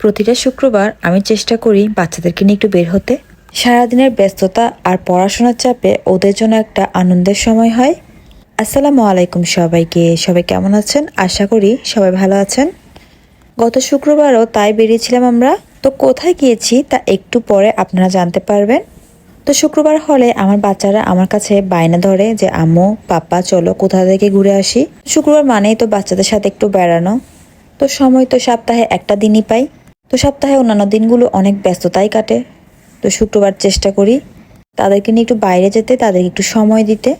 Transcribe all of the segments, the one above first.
প্রতিটা শুক্রবার আমি চেষ্টা করি বাচ্চাদেরকে নিয়ে একটু বের হতে। সারাদিনের ব্যস্ততা আর পড়াশোনার চাপে ওদের জন্য একটা আনন্দের সময় হয়। আসসালামু আলাইকুম সবাইকে। সবাই কেমন আছেন? আশা করি সবাই ভালো আছেন। গত শুক্রবারও তাই বেরিয়েছিলাম আমরা। তো কোথায় গিয়েছি তা একটু পরে আপনারা জানতে পারবেন। তো শুক্রবার হলে আমার বাচ্চারা আমার কাছে বায়না ধরে যে আম্মু পাপ্পা চলো কোথা থেকে ঘুরে আসি। শুক্রবার মানেই তো বাচ্চাদের সাথে একটু বেড়ানো। তো সময় তো সপ্তাহে একটা দিনই পাই। তো সপ্তাহে অন্যান্য দিনগুলো অনেক ব্যস্ততাই কাটে। তো শুক্রবার চেষ্টা করি তাদেরকে নিয়ে একটু বাইরে যেতে, তাদেরকে একটু সময় দিতে।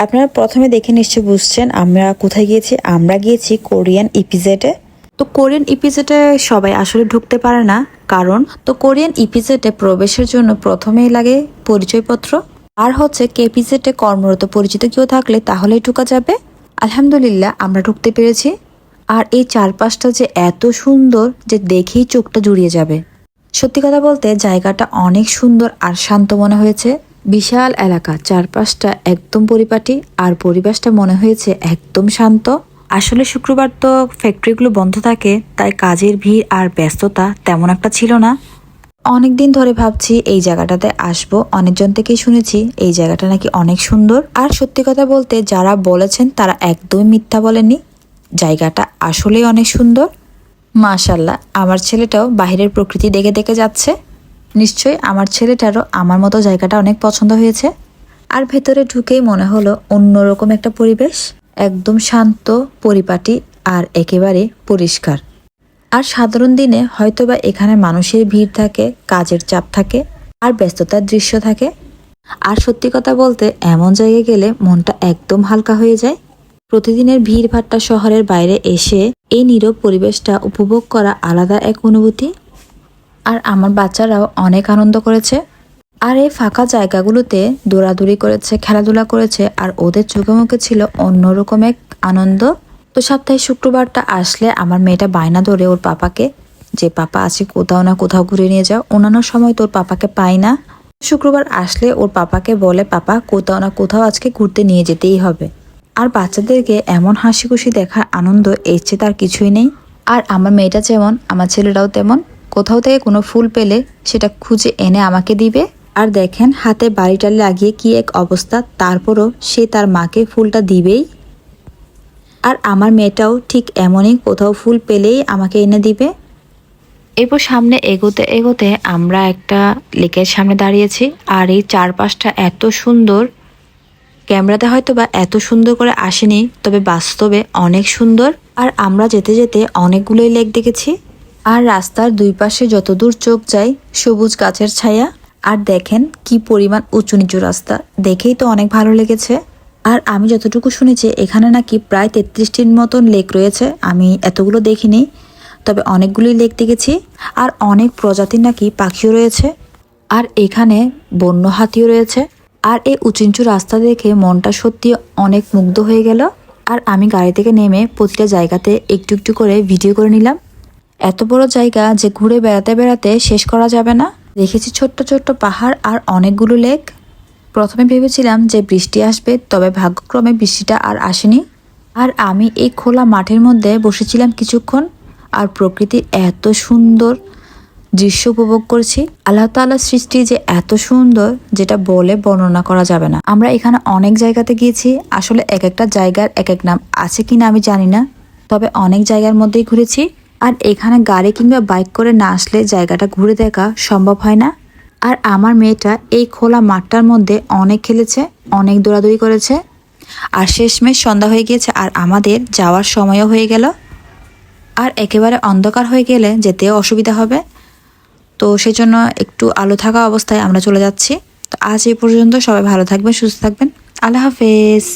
আপনারা প্রথমে দেখে নিশ্চয়ই বুঝছেন আমরা কোথায় গিয়েছি। আমরা গিয়েছি কোরিয়ান ইপিজেডে। তো কোরিয়ান ইপিজেডে সবাই আসলে ঢুকতে পারে না, কারণ তো কোরিয়ান ইপিজেডে প্রবেশের জন্য প্রথমেই লাগে পরিচয়পত্র, আর হচ্ছে কেপিজেডে কর্মরত পরিচিত কেউ থাকলে তাহলেই ঢোকা যাবে। আলহামদুলিল্লাহ আমরা ঢুকতে পেরেছি। আর এই চারপাশটা যে এত সুন্দর যে দেখেই চোখটা জুড়িয়ে যাবে। সত্যি কথা বলতে জায়গাটা অনেক সুন্দর আর শান্ত মনে হয়েছে। বিশাল এলাকা, চারপাশটা একদম পরিপাটি, আর পরিবেশটা মনে হয়েছে একদম শান্ত। আসলে শুক্রবার তো ফ্যাক্টরিগুলো বন্ধ থাকে, তাই কাজের ভিড় আর ব্যস্ততা তেমন একটা ছিল না। অনেকদিন ধরে ভাবছি এই জায়গাটাতে আসবো, অনেকজন থেকেই শুনেছি এই জায়গাটা নাকি অনেক সুন্দর। আর সত্যি কথা বলতে যারা বলেছেন তারা একদমই মিথ্যা বলেনি। জায়গাটা আসলেই অনেক সুন্দর। মাশাল্লাহ, আমার ছেলেটাও বাহিরের প্রকৃতি দেখে দেখে যাচ্ছে। নিশ্চয়ই আমার ছেলেটারও আমার মতো জায়গাটা অনেক পছন্দ হয়েছে। আর ভেতরে ঢুকেই মনে হলো অন্যরকম একটা পরিবেশ, একদম শান্ত, পরিপাটি আর একেবারে পরিষ্কার। আর সাধারণ দিনে হয়তোবা এখানে মানুষের ভিড় থাকে, কাজের চাপ থাকে আর ব্যস্ততার দৃশ্য থাকে। আর সত্যি কথা বলতে এমন জায়গায় গেলে মনটা একদম হালকা হয়ে যায়। প্রতিদিনের ভিড়ভাট্টা শহরের বাইরে এসে এই নীরব পরিবেশটা উপভোগ করা আলাদা এক অনুভূতি। আর আমার বাচ্চারাও অনেক আনন্দ করেছে। আর এই ফাঁকা জায়গাগুলোতে দৌড়াদৌড়ি করেছে, খেলাধুলা করেছে, আর ওদের চোখে মুখে ছিল অন্যরকম এক আনন্দ। তো সপ্তাহে শুক্রবারটা আসলে আমার মেয়েটা বায়না ধরে ওর পাপাকে যে পাপা আছে কোথাও না কোথাও ঘুরে নিয়ে যাও। অন্যান্য সময় তোর পাপাকে পাই না, শুক্রবার আসলে ওর পাপাকে বলে পাপা কোথাও না কোথাও আজকে ঘুরতে নিয়ে যেতেই হবে। আর বাচ্চাদেরকে এমন হাসি খুশি দেখার আনন্দ এর চেয়ে তার কিছুই নেই। আর আমার মেয়েটা যেমন আমার ছেলেটাও তেমন, কোথাও থেকে কোনো ফুল পেলে সেটা খুঁজে এনে আমাকে দিবে। আর দেখেন হাতে বাড়িটা লাগিয়ে কি এক অবস্থা, তারপরও সে তার মাকে ফুলটা দিবেই। আর আমার মেয়েটাও ঠিক এমনই, কোথাও ফুল পেলেই আমাকে এনে দিবে। এরপর সামনে এগোতে এগোতে আমরা একটা লেকের সামনে দাঁড়িয়েছি। আর এই চারপাশটা এত সুন্দর, ক্যামেরাতে হয়তো বা এত সুন্দর করে আসেনি, তবে বাস্তবে অনেক সুন্দর। আর আমরা যেতে যেতে অনেকগুলোই লেক দেখেছি। আর রাস্তার দুই পাশে যতদূর চোখ যায় সবুজ গাছের ছায়া। আর দেখেন কি পরিমাণ উঁচু নিচু রাস্তা, দেখেই তো অনেক ভালো লেগেছে। আর আমি যতটুকু শুনেছি এখানে নাকি প্রায় 33টির মতন লেক রয়েছে। আমি এতগুলো দেখিনি, তবে অনেকগুলোই লেক দেখেছি। আর অনেক প্রজাতির নাকি পাখিও রয়েছে। আর এখানে বন্য হাতিও রয়েছে। আর এই উঁচু নিচু রাস্তা দেখে মনটা সত্যি অনেক মুগ্ধ হয়ে গেল। আর আমি গাড়ি থেকে নেমে প্রতিটা জায়গাতে একটু একটু করে ভিডিও করে নিলাম। এত বড় জায়গা যে ঘুরে বেড়াতে বেড়াতে শেষ করা যাবে না। দেখেছি ছোট্ট ছোট্ট পাহাড় আর অনেকগুলো লেক। প্রথমে ভেবেছিলাম যে বৃষ্টি আসবে, তবে ভাগ্যক্রমে বৃষ্টিটা আর আসেনি। আর আমি এই খোলা মাঠের মধ্যে বসেছিলাম কিছুক্ষণ, আর প্রকৃতির এত সুন্দর দৃশ্য উপভোগ করছি। আল্লাহ তাআলার সৃষ্টি যে এত সুন্দর যেটা বলে বর্ণনা করা যাবে না। আমরা এখানে অনেক জায়গাতে গিয়েছি, আসলে এক একটা জায়গার এক এক নাম আছে কিনা আমি জানি না, তবে অনেক জায়গার মধ্যেই ঘুরেছি। আর এখানে গাড়ি কিংবা বাইক করে না আসলে জায়গাটা ঘুরে দেখা সম্ভব হয় না। আর আমার মেয়েটা এই খোলা মাঠটার মধ্যে অনেক খেলেছে, অনেক দৌড়াদৌড়ি করেছে। আর শেষমেশ সন্ধ্যা হয়ে গিয়েছে আর আমাদের যাওয়ার সময়ও হয়ে গেল। আর একেবারে অন্ধকার হয়ে গেলে যেতেও অসুবিধা হবে, তো সেজন্য একটু আলো থাকা অবস্থায় আমরা চলে যাচ্ছি। তো আজ এই পর্যন্ত, সবাই ভালো থাকবেন, সুস্থ থাকবেন, আল্লাহ হাফেজ।